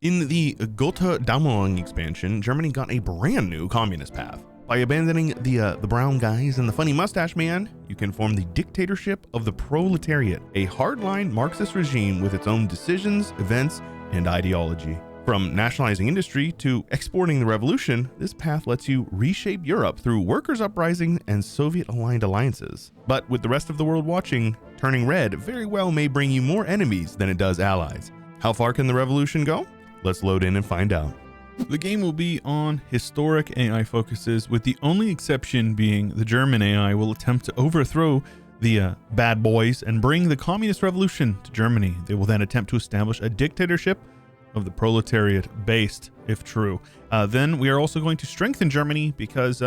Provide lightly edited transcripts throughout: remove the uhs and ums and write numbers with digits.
In the Götterdämmerung expansion, Germany got a brand new communist path. By abandoning the brown guys and the funny mustache man, you can form the dictatorship of the proletariat, a hardline Marxist regime with its own decisions, events, and ideology. From nationalizing industry to exporting the revolution, this path lets you reshape Europe through workers' uprising and Soviet-aligned alliances. But with the rest of the world watching, turning red very well may bring you more enemies than it does allies. How far can the revolution go? Let's load in and find out. The game will be on historic AI focuses, with the only exception being the German AI will attempt to overthrow the bad boys and bring the communist revolution to Germany. They will then attempt to establish a dictatorship of the proletariat based, if true. Then we are also going to strengthen Germany because,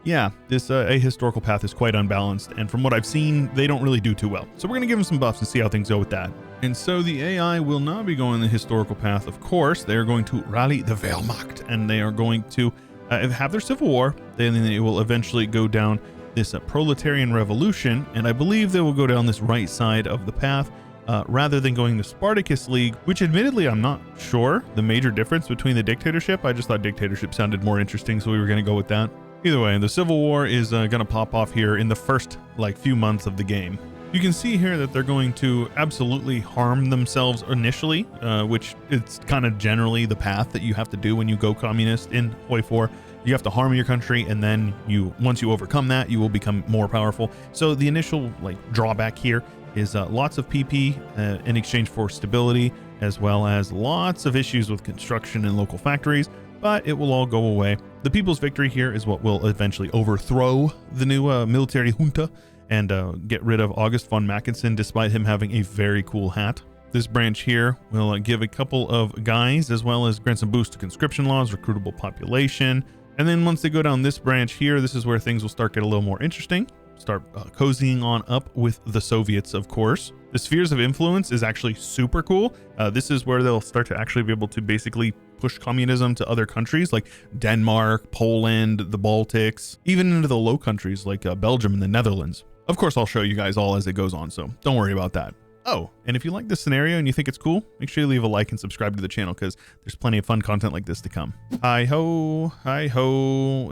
this ahistorical path is quite unbalanced. And from what I've seen, they don't really do too well. So we're going to give them some buffs and see how things go with that. And so the AI will not be going the historical path, of course. They are going to rally the Wehrmacht, and they are going to have their civil war. Then they will eventually go down this proletarian revolution, and I believe they will go down this right side of the path rather than going the Spartacus League, which admittedly I'm not sure the major difference between the dictatorship. I just thought dictatorship sounded more interesting, so we were going to go with that. Either way, the civil war is going to pop off here in the first few months of the game. You can see here that they're going to absolutely harm themselves initially, which it's kind of generally the path that you have to do when you go communist in HOI4. You have to harm your country, and then once you overcome that, you will become more powerful. So the initial drawback here is lots of PP in exchange for stability, as well as lots of issues with construction and local factories, but it will all go away. The people's victory here is what will eventually overthrow the new military junta and get rid of August von Mackensen, despite him having a very cool hat. This branch here will give a couple of guys, as well as grant some boost to conscription laws, recruitable population. And then once they go down this branch here, this is where things will start get a little more interesting. Start cozying on up with the Soviets, of course. The spheres of influence is actually super cool. This is where they'll start to actually be able to basically push communism to other countries like Denmark, Poland, the Baltics, even into the Low Countries like Belgium and the Netherlands. Of course, I'll show you guys all as it goes on, so don't worry about that. Oh, and if you like this scenario and you think it's cool, make sure you leave a like and subscribe to the channel because there's plenty of fun content like this to come. Hi ho,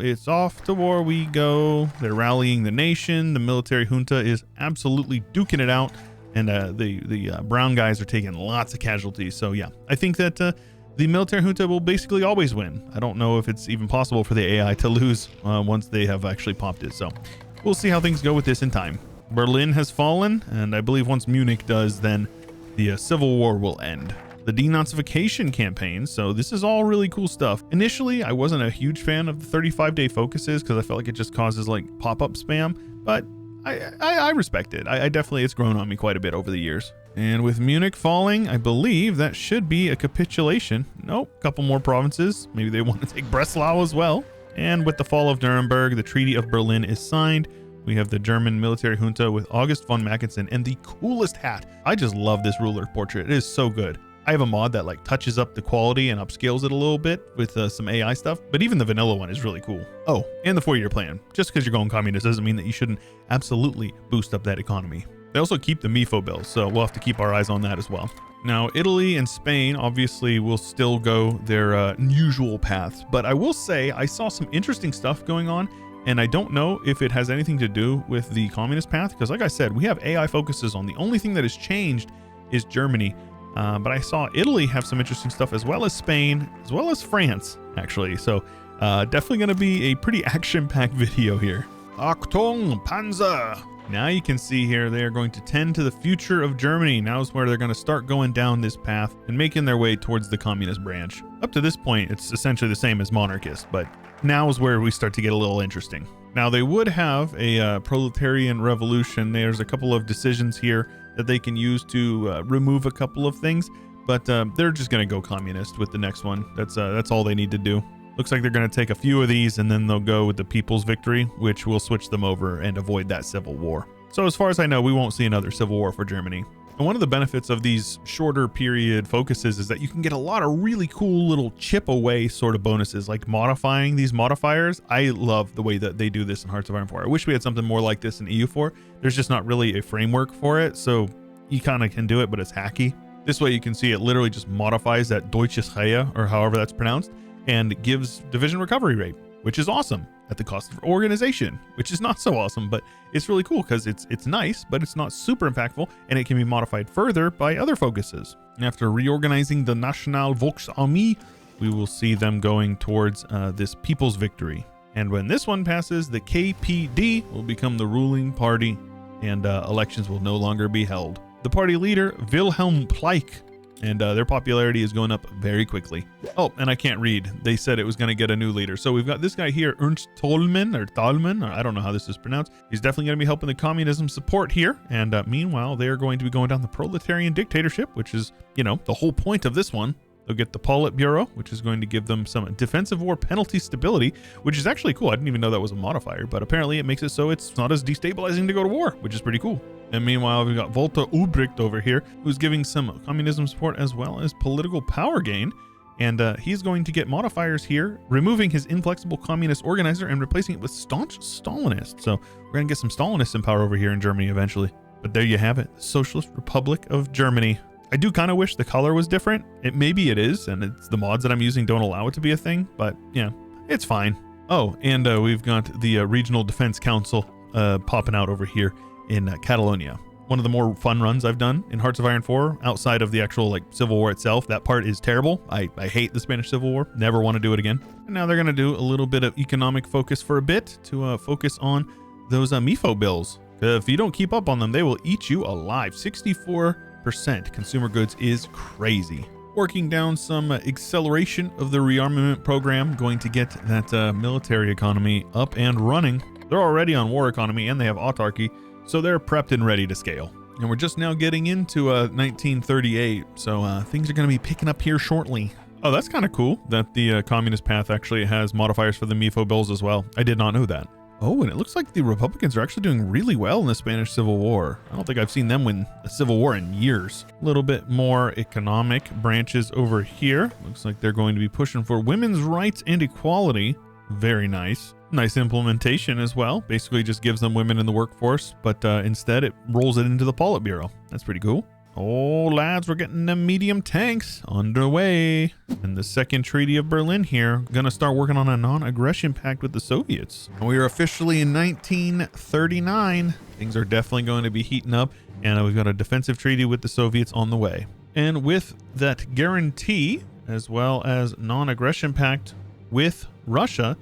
it's off to war we go. They're rallying the nation. The military junta is absolutely duking it out, and the brown guys are taking lots of casualties. So yeah, I think that the military junta will basically always win. I don't know if it's even possible for the AI to lose once they have actually popped it. So we'll see how things go with this in time. Berlin has fallen, and I believe once Munich does, then the Civil War will end. The denazification campaign, so this is all really cool stuff. Initially, I wasn't a huge fan of the 35-day focuses because I felt like it just causes pop-up spam, but I respect it. I definitely, it's grown on me quite a bit over the years. And with Munich falling, I believe that should be a capitulation. Nope, a couple more provinces. Maybe they want to take Breslau as well. And with the fall of Nuremberg, the Treaty of Berlin is signed. We have the German military junta with August von Mackensen and the coolest hat. I just love this ruler portrait. It is so good. I have a mod that touches up the quality and upscales it a little bit with some AI stuff, but even the vanilla one is really cool. Oh, and the 4-year plan. Just because you're going communist doesn't mean that you shouldn't absolutely boost up that economy. They also keep the MIFO bills, so we'll have to keep our eyes on that as well. Now, Italy and Spain obviously will still go their usual paths, but I will say I saw some interesting stuff going on. And I don't know if it has anything to do with the communist path, because like I said, we have AI focuses on. The only thing that has changed is Germany. But I saw Italy have some interesting stuff, as well as Spain, as well as France, actually. So definitely going to be a pretty action-packed video here. Achtung, Panzer! Now you can see here they are going to tend to the future of Germany. Now is where they're going to start going down this path and making their way towards the communist branch. Up to this point, it's essentially the same as monarchist, but now is where we start to get a little interesting. Now they would have a proletarian revolution. There's a couple of decisions here that they can use to remove a couple of things, but they're just going to go communist with the next one. That's all they need to do. Looks like they're going to take a few of these and then they'll go with the people's victory, which will switch them over and avoid that civil war. So as far as I know, we won't see another civil war for Germany. And one of the benefits of these shorter period focuses is that you can get a lot of really cool little chip away sort of bonuses, like modifying these modifiers. I love the way that they do this in Hearts of Iron 4. I wish we had something more like this in EU4. There's just not really a framework for it, so you kind of can do it, but it's hacky. This way you can see it literally just modifies that Deutsches Heer, or however that's pronounced, and gives division recovery rate, which is awesome, at the cost of organization, which is not so awesome, but it's really cool because it's nice, but it's not super impactful, and it can be modified further by other focuses. After reorganizing the National Volksarmee, we will see them going towards this People's Victory. And when this one passes, the KPD will become the ruling party, and elections will no longer be held. The party leader, Wilhelm Pleich, and their popularity is going up very quickly. Oh, and I can't read. They said it was going to get a new leader. So we've got this guy here, Ernst Tolman, or I don't know how this is pronounced. He's definitely going to be helping the communism support here. And meanwhile, they are going to be going down the proletarian dictatorship, which is, you know, the whole point of this one. They'll get the Politburo, which is going to give them some defensive war penalty stability, which is actually cool. I didn't even know that was a modifier, but apparently it makes it so it's not as destabilizing to go to war, which is pretty cool. And meanwhile, we've got Walter Ulbricht over here, who's giving some communism support as well as political power gain. And he's going to get modifiers here, removing his inflexible communist organizer and replacing it with staunch Stalinist. So we're going to get some Stalinists in power over here in Germany eventually. But there you have it, the Socialist Republic of Germany. I do kind of wish the color was different. Maybe it is, and it's the mods that I'm using don't allow it to be a thing, but yeah, it's fine. Oh, and we've got the Regional Defense Council popping out over here in Catalonia. One of the more fun runs I've done in Hearts of Iron 4, outside of the actual Civil War itself. That part is terrible. I hate the Spanish Civil War. Never want to do it again. And now they're going to do a little bit of economic focus for a bit to focus on those MIFO bills. If you don't keep up on them, they will eat you alive. 64% consumer goods is crazy. Working down some acceleration of the rearmament program, going to get that military economy up and running. They're already on war economy and they have autarky, so they're prepped and ready to scale. And we're just now getting into 1938, so things are going to be picking up here shortly. Oh, that's kind of cool that the communist path actually has modifiers for the MIFO bills as well. I did not know that. Oh, and it looks like the Republicans are actually doing really well in the Spanish Civil War. I don't think I've seen them win a civil war in years. A little bit more economic branches over here. Looks like they're going to be pushing for women's rights and equality. Very nice. Nice implementation as well. Basically just gives them women in the workforce, but instead it rolls it into the Politburo. That's pretty cool. Oh, lads, we're getting them medium tanks underway. And the Second Treaty of Berlin here, gonna start working on a non-aggression pact with the Soviets. We are officially in 1939. Things are definitely going to be heating up, and we've got a defensive treaty with the Soviets on the way. And with that guarantee, as well as non-aggression pact with Russia,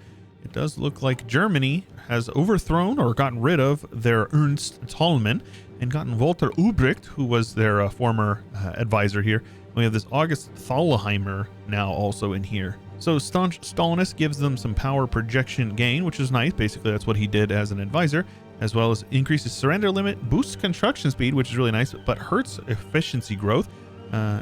it does look like Germany has overthrown or gotten rid of their Ernst Tolman and gotten Walter Ulbricht, who was their former advisor here. We have this August Thalheimer now also in here. So staunch Stalinist gives them some power projection gain, which is nice. Basically, that's what he did as an advisor, as well as increases surrender limit, boosts construction speed, which is really nice, but hurts efficiency growth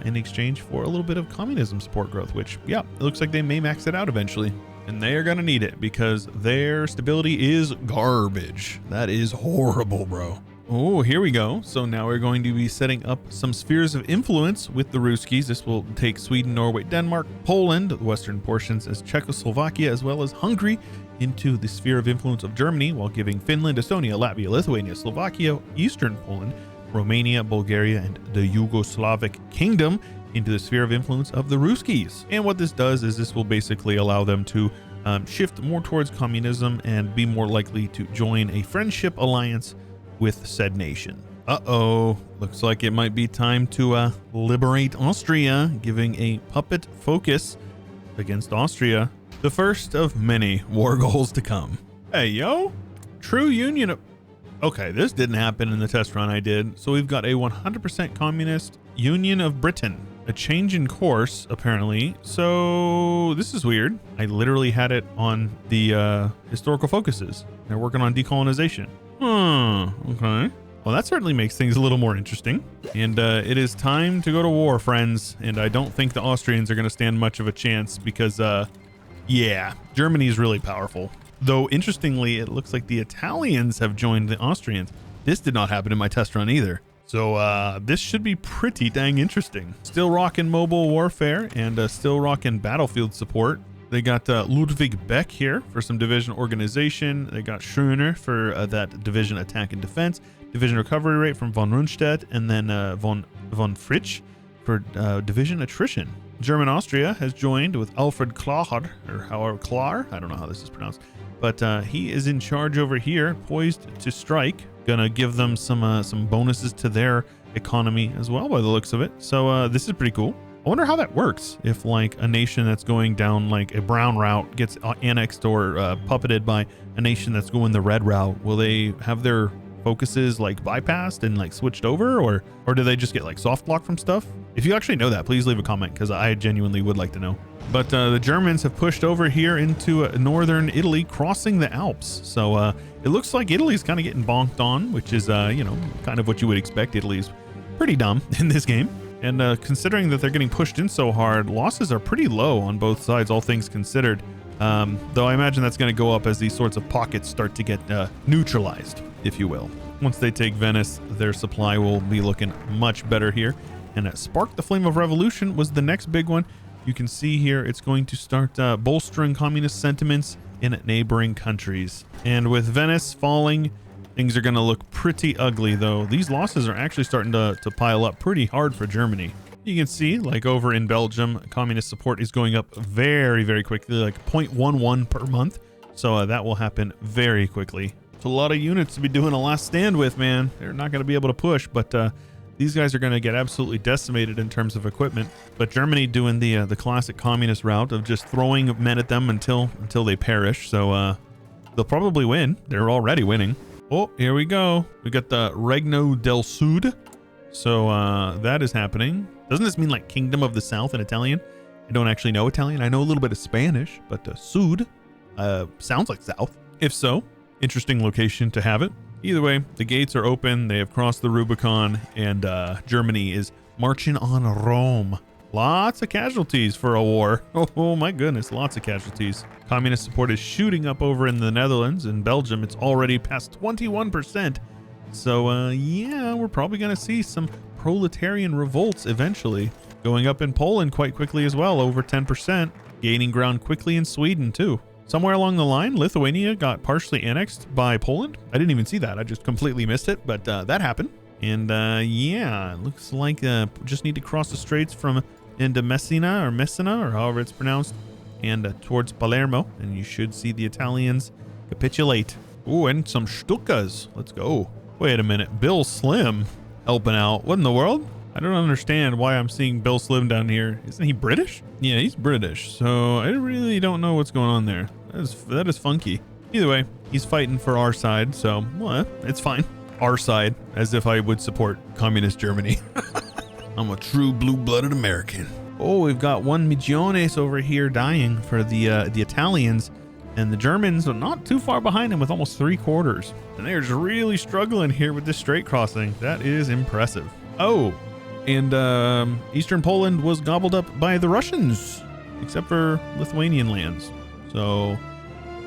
in exchange for a little bit of communism support growth, which, yeah, it looks like they may max it out eventually. And they are going to need it because their stability is garbage. That is horrible, bro. Oh, here we go. So now we're going to be setting up some spheres of influence with the Ruskies. This will take Sweden, Norway, Denmark, Poland, the western portions as Czechoslovakia, as well as Hungary into the sphere of influence of Germany, while giving Finland, Estonia, Latvia, Lithuania, Slovakia, Eastern Poland, Romania, Bulgaria, and the Yugoslavic Kingdom into the sphere of influence of the Ruskies. And what this does is this will basically allow them to shift more towards communism and be more likely to join a friendship alliance with said nation. Uh-oh, looks like it might be time to liberate Austria, giving a puppet focus against Austria. The first of many war goals to come. Hey, yo, true union of... Okay, this didn't happen in the test run I did. So we've got a 100% communist Union of Britain. A change in course, apparently. So this is weird. I literally had it on the historical focuses. They're working on decolonization. Okay. Well, that certainly makes things a little more interesting. And it is time to go to war, friends. And I don't think the Austrians are going to stand much of a chance because, yeah, Germany is really powerful. Though, interestingly, it looks like the Italians have joined the Austrians. This did not happen in my test run either. So this should be pretty dang interesting. Still rocking mobile warfare and still rocking battlefield support. They got Ludwig Beck here for some division organization. They got Schöner for that division attack and defense. Division recovery rate from von Rundstedt, and then von Fritsch for division attrition. German-Austria has joined with Alfred Klar, or however Klar, I don't know how this is pronounced, but he is in charge over here, poised to strike. Gonna give them some bonuses to their economy as well, by the looks of it. So this is pretty cool. I wonder how that works. If like a nation that's going down like a brown route gets annexed or puppeted by a nation that's going the red route, will they have their focuses like bypassed and like switched over, or do they just get like soft lock from stuff? If you actually know that, please leave a comment, because I genuinely would like to know. But the Germans have pushed over here into northern Italy, crossing the Alps. So it looks like Italy's kind of getting bonked on, which is, you know, kind of what you would expect. Italy's pretty dumb in this game. And considering that they're getting pushed in so hard, losses are pretty low on both sides, all things considered. Though I imagine that's going to go up as these sorts of pockets start to get neutralized, if you will. Once they take Venice, their supply will be looking much better here. And Spark the Flame of Revolution was the next big one. You can see here it's going to start bolstering communist sentiments in neighboring countries. And with Venice falling, things are going to look pretty ugly, though. These losses are actually starting to pile up pretty hard for Germany. You can see, like over in Belgium, communist support is going up very, very quickly, like 0.11 per month. So that will happen very quickly. It's a lot of units to be doing a last stand with, man. They're not going to be able to push, but these guys are going to get absolutely decimated in terms of equipment. But Germany doing the classic communist route of just throwing men at them until they perish. So they'll probably win. They're already winning. Oh, here we go. We got the Regno del Sud. So that is happening. Doesn't this mean like Kingdom of the South in Italian? I don't actually know Italian. I know a little bit of Spanish, but Sud sounds like South. If so, interesting location to have it. Either way, the gates are open. They have crossed the Rubicon, and Germany is marching on Rome. Lots of casualties for a war. Oh my goodness, lots of casualties. Communist support is shooting up over in the Netherlands. In Belgium, it's already past 21%. So yeah, we're probably going to see some proletarian revolts eventually. Going up in Poland quite quickly as well, over 10%. Gaining ground quickly in Sweden too. Somewhere along the line, Lithuania got partially annexed by Poland. I didn't even see that. I just completely missed it, but that happened. And yeah, it looks like just need to cross the straits from into Messina, or however it's pronounced, and towards Palermo, and you should see the Italians capitulate. Ooh, and some Stukas. Let's go. Wait a minute. Bill Slim helping out. What in the world? I don't understand why I'm seeing Bill Slim down here. Isn't he British? Yeah, he's British. So I really don't know what's going on there. That is funky. Either way, he's fighting for our side. So, well, it's fine. Our side, as if I would support communist Germany. I'm a true blue-blooded American. Oh, we've got 1 Migiones over here dying for the Italians. And the Germans are not too far behind them with almost 3/4. And they're just really struggling here with this strait crossing. That is impressive. Oh, and Eastern Poland was gobbled up by the Russians, except for Lithuanian lands. So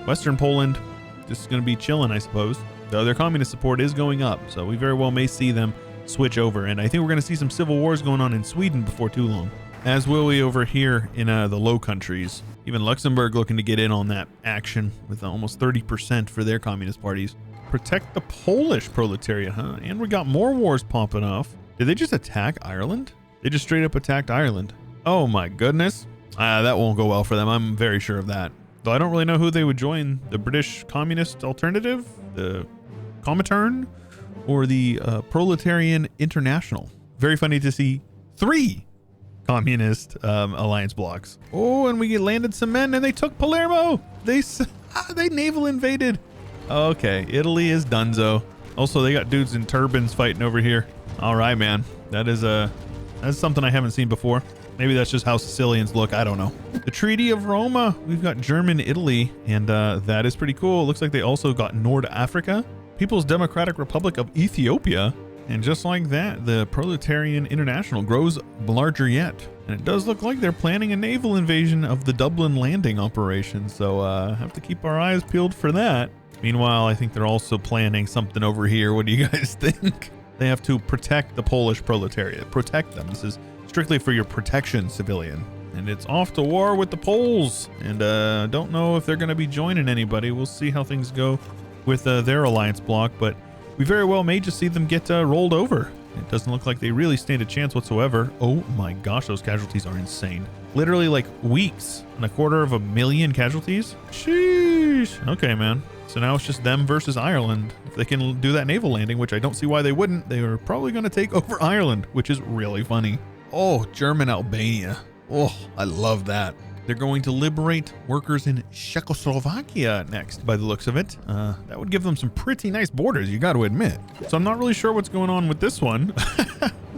Western Poland just is going to be chilling, I suppose. Though their communist support is going up, so we very well may see them switch over. And I think we're going to see some civil wars going on in Sweden before too long. As will we over here in the Low Countries. Even Luxembourg looking to get in on that action with almost 30% for their communist parties. Protect the Polish proletariat, huh? And we got more wars popping off. Did they just attack Ireland? They just straight up attacked Ireland. Oh my goodness. That won't go well for them. I'm very sure of that. Though I don't really know who they would join. The British Communist Alternative, the Comintern, or the Proletarian International. Very funny to see 3 communist alliance blocks. Oh, and we landed some men and they took Palermo. They naval invaded. Okay, Italy is donezo. Also, they got dudes in turbans fighting over here. All right, man. That's something I haven't seen before. Maybe that's just how Sicilians look. I don't know. The Treaty of Roma. We've got German Italy, and that is pretty cool. It looks like they also got North Africa, People's Democratic Republic of Ethiopia. And just like that, the Proletarian International grows larger yet. And it does look like they're planning a naval invasion of the Dublin landing operation. So have to keep our eyes peeled for that. Meanwhile, I think they're also planning something over here. What do you guys think? They have to protect the Polish proletariat. Protect them. This is strictly for your protection, civilian. And it's off to war with the Poles. And don't know if they're going to be joining anybody. We'll see how things go with their alliance bloc. But we very well may just see them get rolled over. It doesn't look like they really stand a chance whatsoever. Oh my gosh, those casualties are insane. Literally like weeks and 250,000 casualties. Sheesh. Okay, man. So now it's just them versus Ireland. If they can do that naval landing, which I don't see why they wouldn't, they are probably going to take over Ireland, which is really funny. Oh, German Albania. Oh, I love that. They're going to liberate workers in Czechoslovakia next, by the looks of it. That would give them some pretty nice borders, you got to admit. So I'm not really sure what's going on with this one.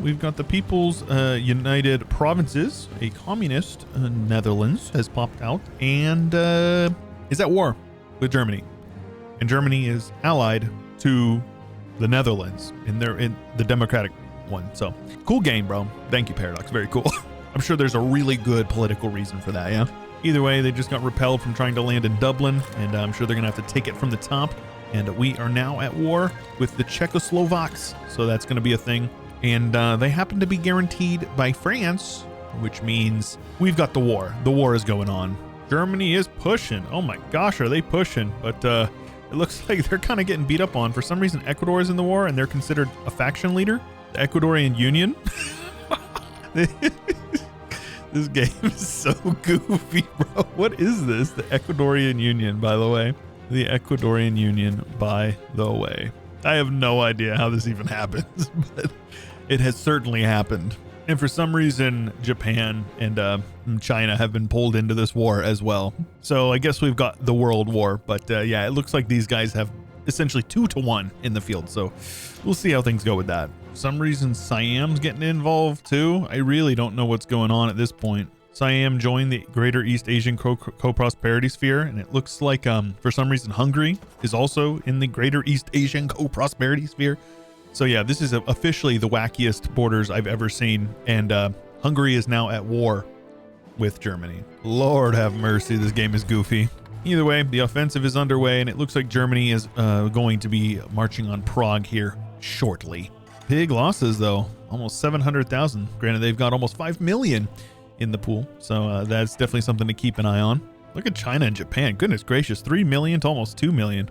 We've got the People's United Provinces, a communist Netherlands has popped out and is at war with Germany. And Germany is allied to the Netherlands in the democratic one. So cool game, bro. Thank you, Paradox. Very cool. I'm sure there's a really good political reason for that, yeah? Either way, they just got repelled from trying to land in Dublin, and I'm sure they're going to have to take it from the top. And we are now at war with the Czechoslovaks, so that's going to be a thing. And they happen to be guaranteed by France, which means we've got the war. The war is going on. Germany is pushing. Oh my gosh, are they pushing? But it looks like they're kind of getting beat up on. For some reason, Ecuador is in the war, and they're considered a faction leader. The Ecuadorian Union. This game is so goofy, bro. What is this? The Ecuadorian Union, by the way. The Ecuadorian Union, by the way. I have no idea how this even happens, but it has certainly happened. And for some reason, Japan and China have been pulled into this war as well. So I guess we've got the world war, but yeah, it looks like these guys have essentially 2-1 in the field. So we'll see how things go with that. For some reason, Siam's getting involved too. I really don't know what's going on at this point. Siam joined the Greater East Asian Co-Prosperity Sphere, and it looks like for some reason Hungary is also in the Greater East Asian Co-Prosperity Sphere. So yeah, this is officially the wackiest borders I've ever seen, and Hungary is now at war with Germany. Lord have mercy, this game is goofy. Either way, the offensive is underway, and it looks like Germany is going to be marching on Prague here shortly. Big losses though, almost 700,000. Granted, they've got almost 5 million in the pool, so that's definitely something to keep an eye on. Look at China and Japan. Goodness gracious, 3 million to almost 2 million.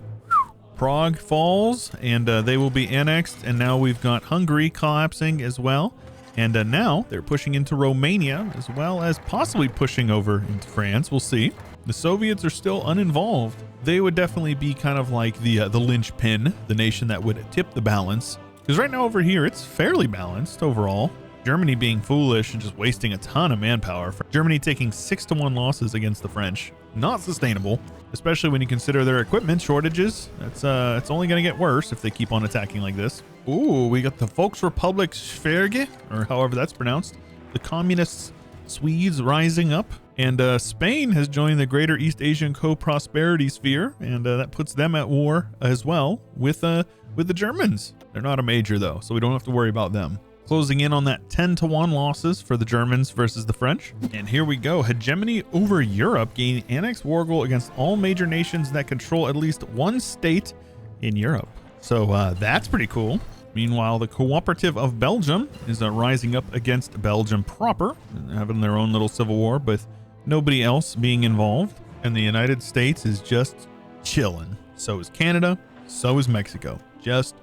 Prague falls, and they will be annexed, and now we've got Hungary collapsing as well. And now they're pushing into Romania, as well as possibly pushing over into France. We'll see. The Soviets are still uninvolved. They would definitely be kind of like the linchpin, the nation that would tip the balance. Because right now over here, it's fairly balanced overall. Germany being foolish and just wasting a ton of manpower. Germany taking 6-1 losses against the French. Not sustainable, especially when you consider their equipment shortages. It's only going to get worse if they keep on attacking like this. Ooh, we got the Volksrepublik Sverige, or however that's pronounced. The communist Swedes rising up. And Spain has joined the Greater East Asian Co-Prosperity Sphere, and that puts them at war as well with the Germans. They're not a major though, so we don't have to worry about them. Closing in on that 10-1 losses for the Germans versus the French. And here we go. Hegemony over Europe, gain annex war goal against all major nations that control at least one state in Europe. So that's pretty cool. Meanwhile, the Cooperative of Belgium is rising up against Belgium proper, and having their own little civil war, but nobody else being involved. And the United States is just chilling. So is Canada. So is Mexico. Just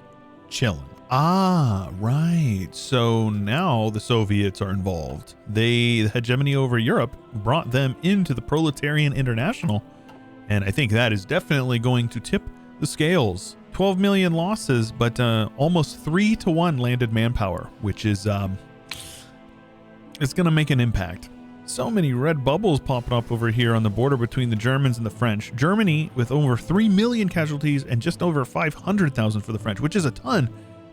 chilling. Ah, right. So now the Soviets are involved. The hegemony over Europe brought them into the Proletarian International. And I think that is definitely going to tip the scales. 12 million losses, but almost 3-1 landed manpower, which is it's going to make an impact. So many red bubbles popping up over here on the border between the Germans and the French. Germany with over 3 million casualties and just over 500,000 for the French, which is a ton.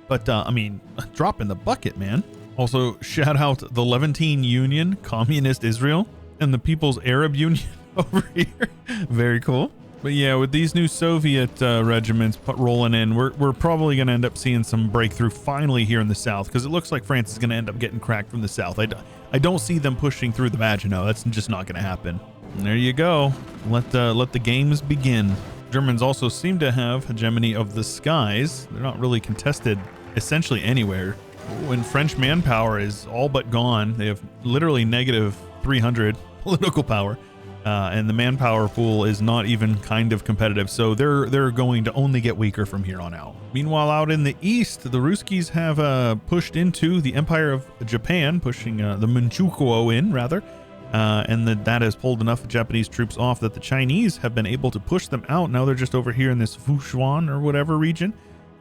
But I mean, a drop in the bucket, man. Also, shout out the Levantine Union, Communist Israel, and the People's Arab Union over here. Very cool. But yeah, with these new Soviet regiments rolling in, we're probably going to end up seeing some breakthrough finally here in the south, because it looks like France is going to end up getting cracked from the south. I don't see them pushing through the Maginot. That's just not going to happen. And there you go. Let the games begin. Germans also seem to have hegemony of the skies. They're not really contested essentially anywhere. When French manpower is all but gone, they have literally negative 300 political power. and the manpower pool is not even kind of competitive, so they're going to only get weaker from here on out. Meanwhile, out in the east, the Ruskies have pushed into the Empire of Japan, pushing the Manchukuo in, rather, and that has pulled enough Japanese troops off that the Chinese have been able to push them out. Now they're just over here in this Fushuan or whatever region,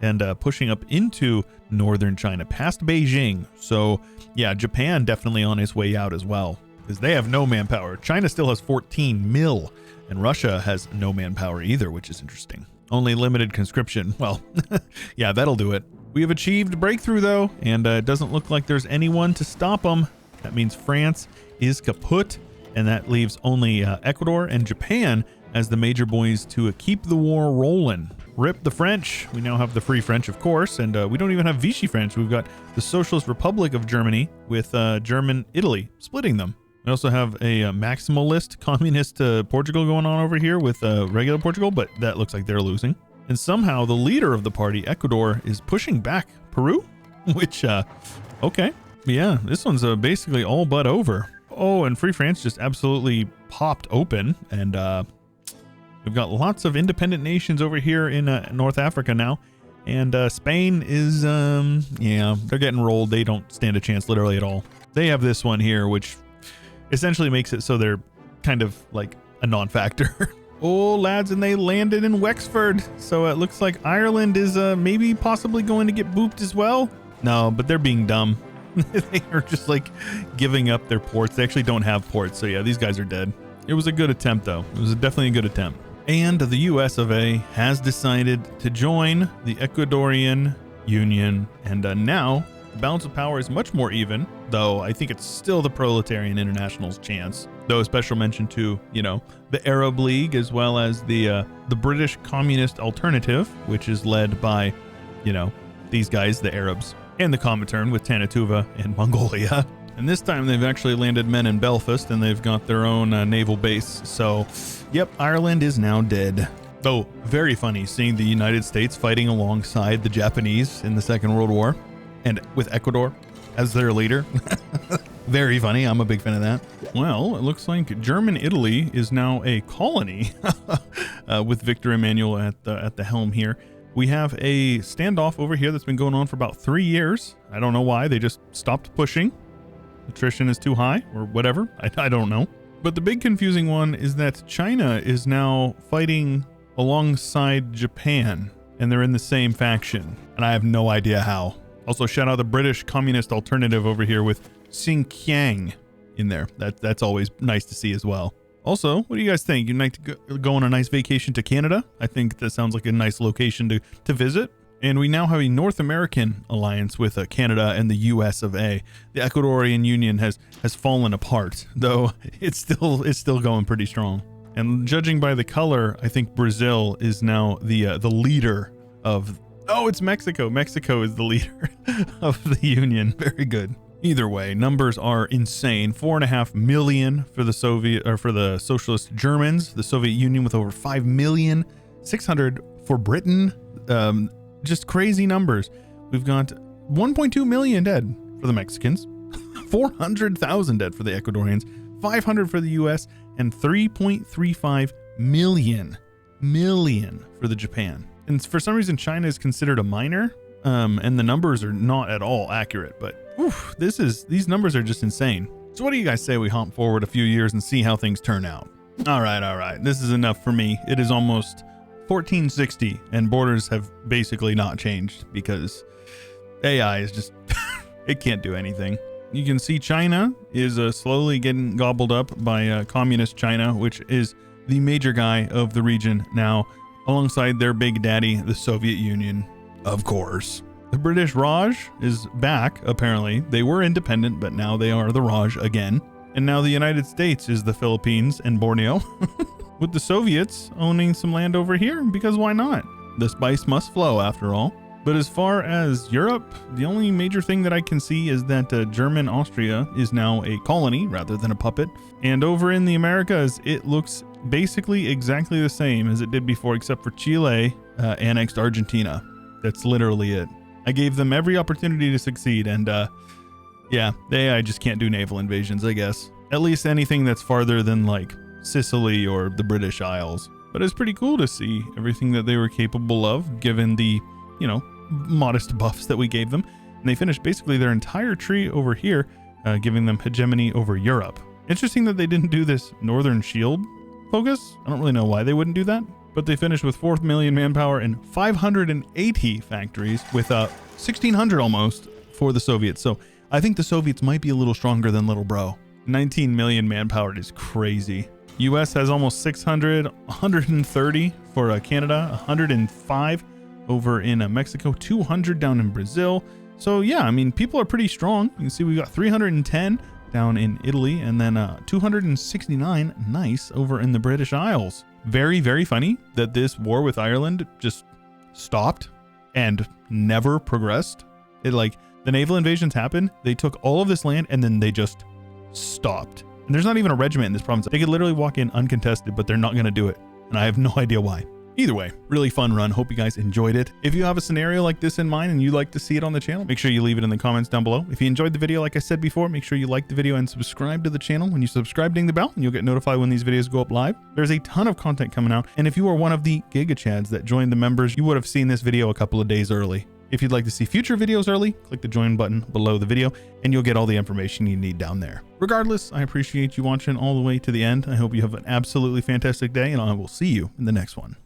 and pushing up into northern China, past Beijing. So yeah, Japan definitely on its way out as well, because they have no manpower. China still has 14 mil, and Russia has no manpower either, which is interesting. Only limited conscription. Well, yeah, that'll do it. We have achieved breakthrough, though, and it doesn't look like there's anyone to stop them. That means France is kaput, and that leaves only Ecuador and Japan as the major boys to keep the war rolling. Rip the French. We now have the Free French, of course, and we don't even have Vichy French. We've got the Socialist Republic of Germany with German Italy splitting them. We also have a maximalist communist Portugal going on over here with regular Portugal, but that looks like they're losing. And somehow the leader of the party, Ecuador, is pushing back Peru, which, okay. Yeah, this one's basically all but over. Oh, and Free France just absolutely popped open, and we've got lots of independent nations over here in North Africa now. And Spain is, yeah, they're getting rolled. They don't stand a chance literally at all. They have this one here, which essentially makes it so they're kind of like a non-factor. Oh, lads, and they landed in Wexford. So it looks like Ireland is maybe possibly going to get booped as well. No, but they're being dumb. They are just like giving up their ports. They actually don't have ports. So yeah, these guys are dead. It was a good attempt, though. It was definitely a good attempt. And the US of A has decided to join the Ecuadorian Union. And now the balance of power is much more even, though I think it's still the Proletarian International's chance. Though a special mention to, you know, the Arab League, as well as the British Communist Alternative, which is led by, you know, these guys, the Arabs, and the Comintern with Tanatuva and Mongolia. And this time they've actually landed men in Belfast, and they've got their own naval base. So, yep, Ireland is now dead. Though, very funny seeing the United States fighting alongside the Japanese in the Second World War, and with Ecuador as their leader. Very funny. I'm a big fan of that. Well, it looks like German Italy is now a colony with Victor Emmanuel at the helm here. We have a standoff over here that's been going on for about 3 years. I don't know why. They just stopped pushing. Attrition is too high or whatever. I don't know. But the big confusing one is that China is now fighting alongside Japan, and they're in the same faction. And I have no idea how. Also, shout out the British Communist Alternative over here with Xinjiang in there. That's always nice to see as well. Also, what do you guys think? You'd like to go on a nice vacation to Canada? I think that sounds like a nice location to visit. And we now have a North American alliance with Canada and the US of A. The Ecuadorian Union has fallen apart, though it's still going pretty strong. And judging by the color, I think Brazil is now the leader of. Oh, it's Mexico. Mexico is the leader of the Union. Very good. Either way, numbers are insane. 4.5 million for the socialist Germans, the Soviet Union with over 5 million, 600 for Britain. Just crazy numbers. We've got 1.2 million dead for the Mexicans, 400,000 dead for the Ecuadorians, 500 for the US, and 3.35 million for the Japan. And for some reason, China is considered a minor, and the numbers are not at all accurate, but oof, these numbers are just insane. So what do you guys say we hop forward a few years and see how things turn out? All right. This is enough for me. It is almost 1460, and borders have basically not changed because AI is just, it can't do anything. You can see China is slowly getting gobbled up by communist China, which is the major guy of the region now, alongside their big daddy, the Soviet Union, of course. The British Raj is back, apparently. They were independent, but now they are the Raj again. And now the United States is the Philippines and Borneo, with the Soviets owning some land over here, because why not? The spice must flow, after all. But as far as Europe, the only major thing that I can see is that German Austria is now a colony rather than a puppet. And over in the Americas, it looks basically exactly the same as it did before, except for Chile annexed Argentina. That's literally it. I gave them every opportunity to succeed, and yeah, I just can't do naval invasions, I guess. At least anything that's farther than like Sicily or the British Isles. But it's pretty cool to see everything that they were capable of given the, you know, modest buffs that we gave them. And they finished basically their entire tree over here, giving them hegemony over Europe. Interesting that they didn't do this Northern Shield focus. I don't really know why they wouldn't do that, but they finished with 4 million manpower and 580 factories with 1,600 almost for the Soviets. So I think the Soviets might be a little stronger than little bro. 19 million manpower is crazy. US has almost 600, 130 for Canada, 105 over in Mexico, 200 down in Brazil. So yeah, I mean, people are pretty strong. You can see we got 310 down in Italy and then 269 nice over in the British Isles. Very, very funny that this war with Ireland just stopped and never progressed. It like the naval invasions happened. They took all of this land and then they just stopped. And there's not even a regiment in this province. They could literally walk in uncontested, but they're not going to do it. And I have no idea why. Either way, really fun run. Hope you guys enjoyed it. If you have a scenario like this in mind and you'd like to see it on the channel, make sure you leave it in the comments down below. If you enjoyed the video, like I said before, make sure you like the video and subscribe to the channel. When you subscribe, ding the bell and you'll get notified when these videos go up live. There's a ton of content coming out. And if you are one of the Giga Chads that joined the members, you would have seen this video a couple of days early. If you'd like to see future videos early, click the join button below the video and you'll get all the information you need down there. Regardless, I appreciate you watching all the way to the end. I hope you have an absolutely fantastic day and I will see you in the next one.